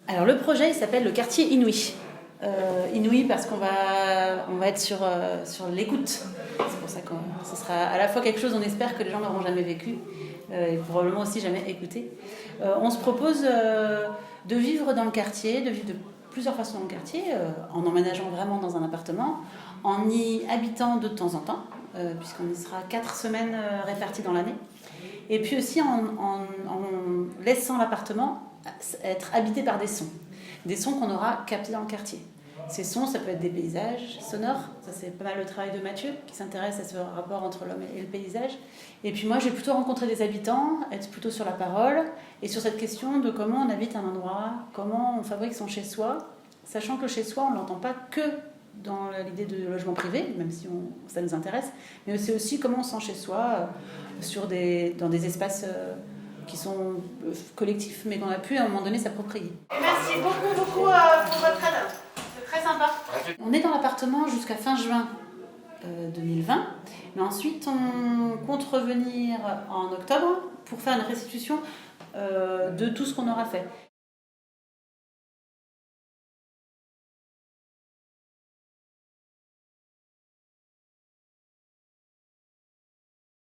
Alors le projet il s'appelle le quartier Inouï. Inouï parce qu'on va être sur l'écoute. C'est pour ça que ce sera à la fois quelque chose on espère que les gens n'auront jamais vécu et probablement aussi jamais écouté. On se propose de vivre dans le quartier, de vivre de plusieurs façons dans le quartier, en emménageant vraiment dans un appartement, en y habitant de temps en temps, puisqu'on y sera 4 semaines réparties dans l'année, et puis aussi en laissant l'appartement être habité par des sons qu'on aura captés dans le quartier. Ces sons, ça peut être des paysages sonores, ça c'est pas mal le travail de Mathieu qui s'intéresse à ce rapport entre l'homme et le paysage. Et puis moi j'ai plutôt rencontré des habitants, être plutôt sur la parole et sur cette question de comment on habite un endroit, comment on fabrique son chez-soi, sachant que le chez-soi on ne l'entend pas que dans l'idée de logement privé, même si ça nous intéresse, mais c'est aussi comment on sent chez-soi dans des espaces qui sont collectifs, mais qu'on a pu à un moment donné s'approprier. Merci beaucoup pour votre aide. C'est très sympa. On est dans l'appartement jusqu'à fin juin 2020, mais ensuite on compte revenir en octobre pour faire une restitution de tout ce qu'on aura fait.